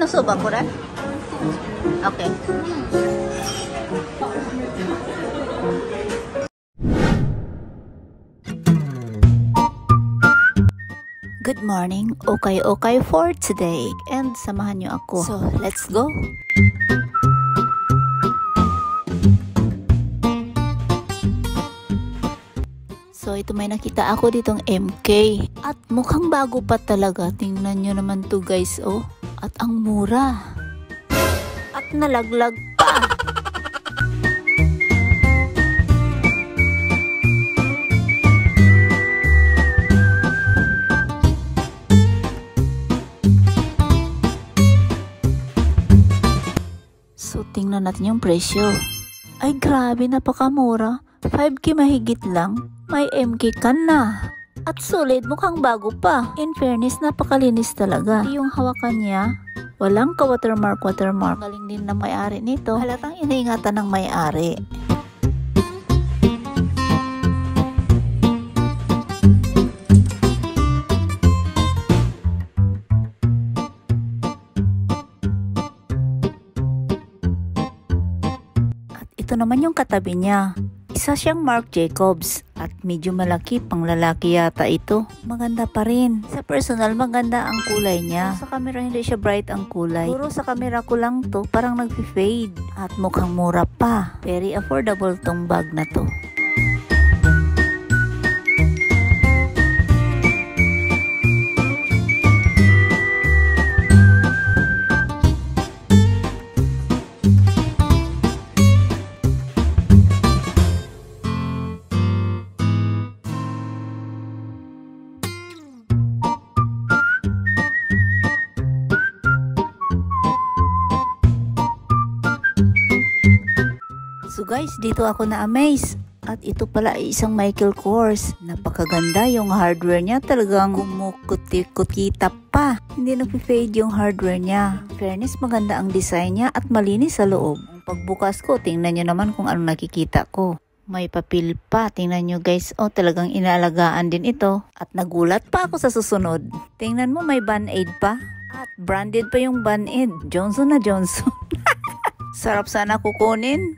のそばこれ Okay. Good morning. Okay for today. And samahan niyo ako. So, let's go. So, ito may nakita ako ditong MK. At mukhang bago pa talaga. Tingnan nyo naman to guys, oh. At ang mura. At nalaglag pa. So, tingnan natin yung presyo. Ay, grabe, napakamura. 5K mahigit lang. May MK ka na. At solid, mukhang bago pa. In fairness, napakalinis talaga. Yung hawakan niya, walang ka-watermark. Galing din ng may-ari nito. Halatang iniingatan ng may-ari. At ito naman yung katabi niya. Isa siyang Marc Jacobs at medyo malaki, pang lalaki yata ito. Maganda pa rin. Sa personal, maganda ang kulay niya. Sa camera hindi siya bright ang kulay. Puro sa camera ko lang to, parang nag-fade. At mukhang mura pa. Very affordable tong bag na to. So guys, dito ako na-amaze. At ito pala ay isang Michael Kors. Napakaganda yung hardware niya. Talagang kumukuti-kutita pa. Hindi nag-fade yung hardware niya. In fairness, maganda ang design niya at malinis sa loob. Ang pagbukas ko, tingnan nyo naman kung ano nakikita ko. May papel pa. Tingnan nyo guys. Oh, talagang inaalagaan din ito. At nagulat pa ako sa susunod. Tingnan mo, may Band-Aid pa. At branded pa yung Band-Aid. Johnson & Johnson. Sarap sana kukunin.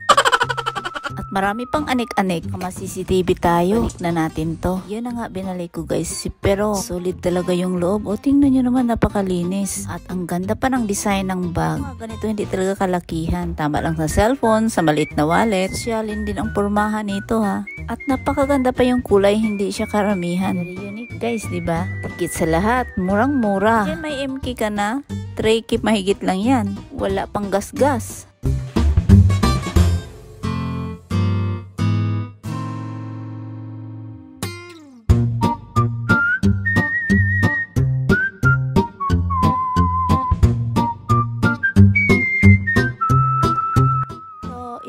At marami pang anik-anik. Kama-CCTV tayo. Balik na natin to. Yan na nga binalik ko guys. Pero solid talaga yung loob. O tingnan nyo naman, napakalinis. At ang ganda pa ng design ng bag. Mga ganito hindi talaga kalakihan. Tama lang sa cellphone, sa maliit na wallet. Sosyalin din ang pormahan nito ha. At napakaganda pa yung kulay. Hindi siya karamihan. Very unique guys, diba? Tikit sa lahat. Murang-mura. Yan may MK ka na. 3K mahigit lang yan. Wala pang gas-gas.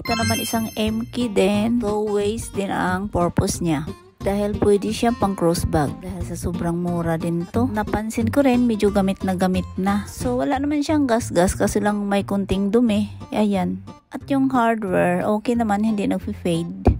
Ito naman isang MK din. Low waist din ang purpose niya. Dahil pwede siyang pang crossbag. Dahil sa sobrang mura din to. Napansin ko rin medyo gamit na. So wala naman siyang gas-gas kasi lang may kunting dumi. Ayan. At yung hardware, okay naman, hindi nag-fade.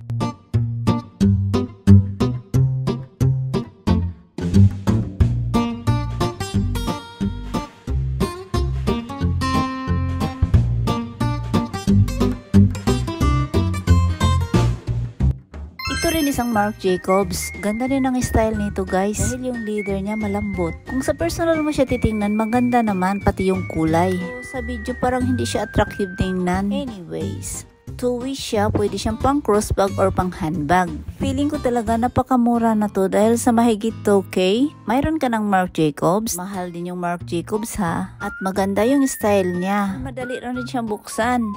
Ito rin isang Marc Jacobs. Ganda rin ang style nito guys. Dahil yung leather niya malambot. Kung sa personal mo siya titingnan, maganda naman pati yung kulay. So, sa video parang hindi siya attractive tingnan. Anyways, two-way siya. Pwede siyang pang crossbag or pang handbag. Feeling ko talaga napakamura na to dahil sa mahigit 2K. Mayroon ka ng Marc Jacobs. Mahal din yung Marc Jacobs ha. At maganda yung style niya. Madali rin siyang buksan.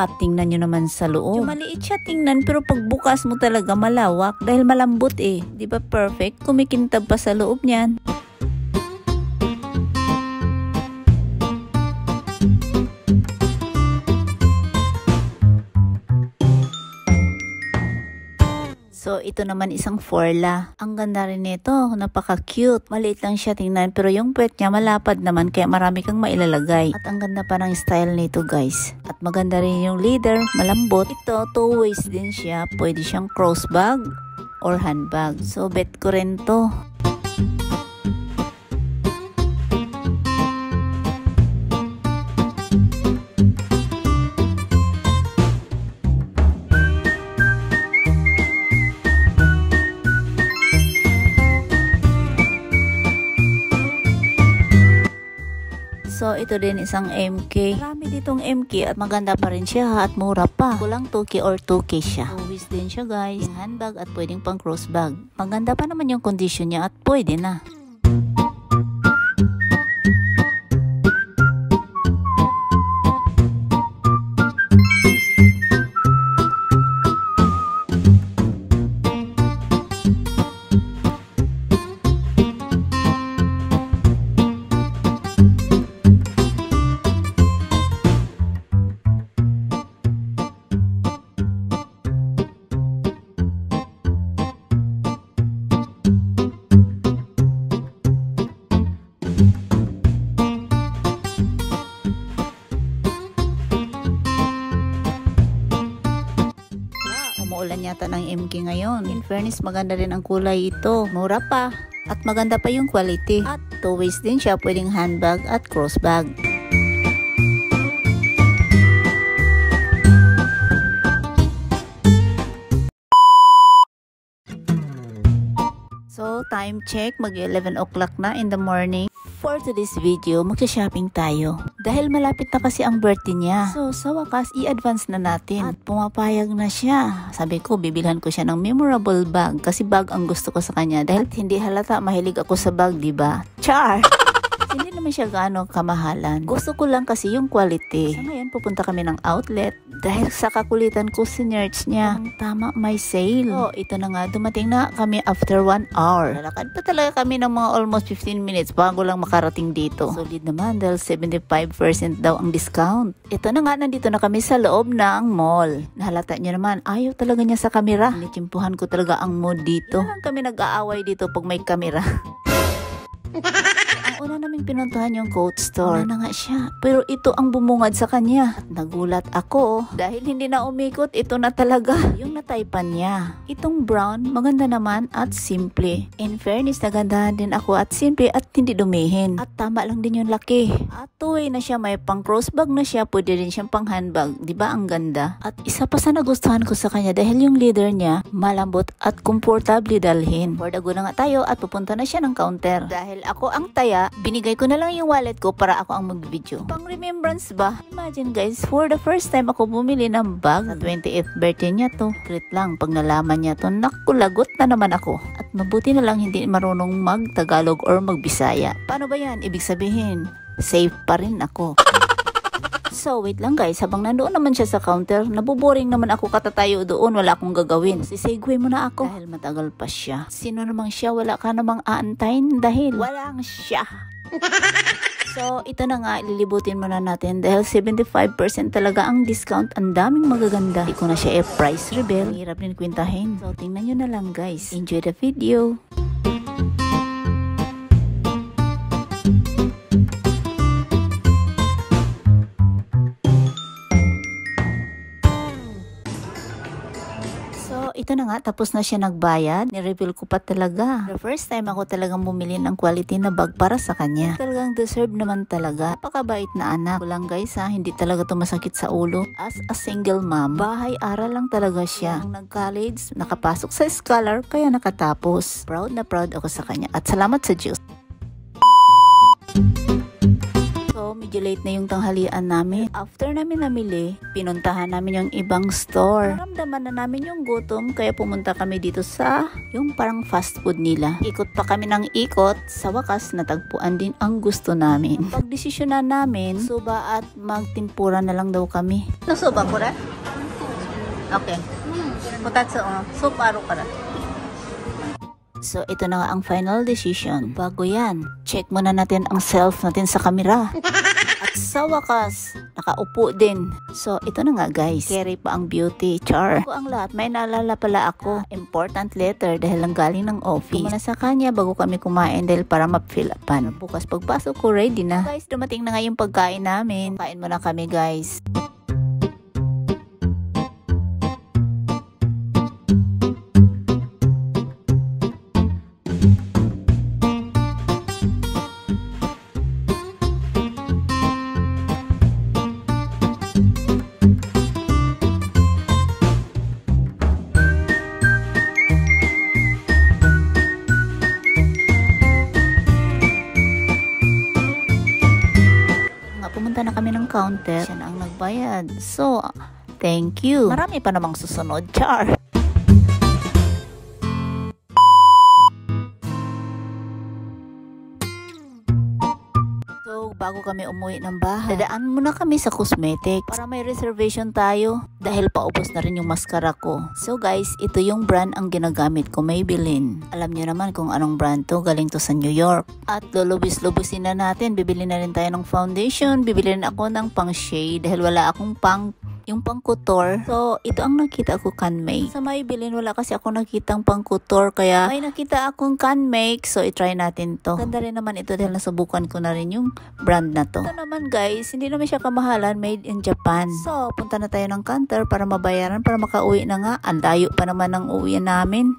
At tingnan nyo naman sa loob. Yung maliit siya tingnan pero pagbukas mo talaga malawak dahil malambot eh. Di ba perfect? Kumikintab pa sa loob niyan. So, ito naman isang Forla. Ang ganda rin nito. Napaka-cute. Maliit lang siya tingnan. Pero yung puwet niya malapad naman kaya marami kang mailalagay. At ang ganda pa ng style nito guys. At maganda rin yung leather. Malambot. Ito, two-waist din siya. Pwede siyang crossbag or handbag. So, bet ko rin to. ito din isang MK. Marami ditong MK at maganda pa rin siya at mura pa. Kulang 2K or 2K siya. Always din siya guys. Handbag at pwedeng pang crossbag. Maganda pa naman yung condition niya at pwede na. Umuulan yata ng MK ngayon. In fairness, maganda rin ang kulay ito. Mura pa. At maganda pa yung quality. At two ways din siya, pwedeng handbag at crossbag. So, time check. Mag-11 o'clock na in the morning. For today's video, magsha-shopping tayo. Dahil malapit na kasi ang birthday niya. So, sa wakas, i-advance na natin. At pumapayag na siya. Sabi ko, bibilhan ko siya ng memorable bag. Kasi bag ang gusto ko sa kanya. Dahil hindi halata, mahilig ako sa bag, diba? Char! Hindi naman siya gaano kamahalan. Gusto ko lang kasi yung quality. So ngayon, pupunta kami ng outlet. Dahil sa kakulitan ko, sinerch niya. Tama, may sale. So, ito na nga, dumating na kami after 1 hour. Lalakad pa talaga kami ng mga almost 15 minutes bago lang makarating dito. Solid naman dahil 75% daw ang discount. Ito na nga, nandito na kami sa loob ng mall. Nahalata niyo naman, ayaw talaga niya sa kamera. Nichimpuhan ko talaga ang mood dito. Yan kami nag-aaway dito pag may kamera. Ang una naming pinuntahan yung coat store. Una na nga siya. Pero ito ang bumungad sa kanya. At nagulat ako. Dahil hindi na umikot, ito na talaga. Yung nataypan niya. Itong brown, maganda naman at simple. In fairness, nagandahan din ako at simple at hindi dumihin. At tama lang din yung laki. At two-way na siya, may pang crossbag na siya. Pwede rin siyang pang handbag. Diba ang ganda? At isa pa sa nagustuhan ko sa kanya dahil yung leather niya, malambot at komportable dalhin. For the go na nga tayo at pupunta na siya ng counter. Dahil ako ang taya, binigay ko na lang yung wallet ko para ako ang mag-video. Pang remembrance ba? Imagine guys, for the first time ako bumili ng bag. Sa 28th birthday niya to. Great lang, pag nalaman niya to, naku, lagot na naman ako. At mabuti na lang hindi marunong mag-Tagalog or mag-Bisaya. Paano ba yan? Ibig sabihin, safe pa rin ako. So, wait lang guys, habang nandoon naman siya sa counter, nabuboring naman ako katatayo doon, wala akong gagawin. Sisegway mo na ako. Dahil matagal pa siya. Sino namang siya? Wala ka namang aantayin dahil walang siya. So, ito na nga, lilibutin muna natin dahil 75% talaga ang discount. Ang daming magaganda. Hindi ko na siya price reveal. Hirap din kwentahin. So, tingnan nyo na lang guys. Enjoy the video. Ito na nga, tapos na siya nagbayad. Ni-reveal ko pa talaga. The first time ako talagang bumili ng quality na bag para sa kanya. Talagang deserve naman talaga. Napakabait na anak. Kulang guys ha, hindi talaga tumasakit sa ulo. As a single mom, bahay-aral lang talaga siya. Nung nag-college, nakapasok sa scholar, kaya nakatapos. Proud na proud ako sa kanya. At salamat sa Diyos. So, medyo late na yung tanghalian namin. After namin namili, pinuntahan namin yung ibang store. Naramdaman na namin yung gutom, kaya pumunta kami dito sa yung parang fast food nila. Ikot pa kami ng ikot. Sa wakas, natagpuan din ang gusto namin. Pagdesisyonan namin, suba at magtimpura na lang daw kami. Nasuba po rin? Okay. Kutatsu, soup aro ka rin. So, ito na nga ang final decision. Bago yan, check muna natin ang self natin sa kamera. At sa wakas, nakaupo din. So, ito na nga guys. Carry pa ang beauty. Char. Ako ang lahat. May naalala pala ako. Important letter dahil lang galing ng office. Kumuna sa kanya bago kami kumain dahil para ma-fill upan. Bukas pagpasok ko, ready na. Guys, dumating na nga yung pagkain namin. Kain muna kami guys. counter, siya na ang nagbayad. So, thank you. Marami pa namang susunod, char. So, bago kami umuwi ng bahay, dadaan muna kami sa cosmetics para may reservation tayo dahil paubos na rin yung mascara ko. So guys, ito yung brand ang ginagamit ko, Maybelline. Alam niyo naman kung anong brand to, galing to sa New York. At lulubis-lubusin na natin, bibili na rin tayo ng foundation, bibili rin ako ng pang shade dahil wala akong yung pang-couture. So, ito ang nakita ko can-make. Sa Maybelline, wala kasi ako nakitang pang-couture. Kaya, may nakita akong can-make. So, i-try natin to. Ganda rin naman ito dahil nasubukan ko na rin yung brand na to. Ito naman guys, hindi naman siya kamahalan. Made in Japan. So, punta na tayo ng counter para mabayaran, para makauwi na nga. Ang layo pa naman ng uwi namin.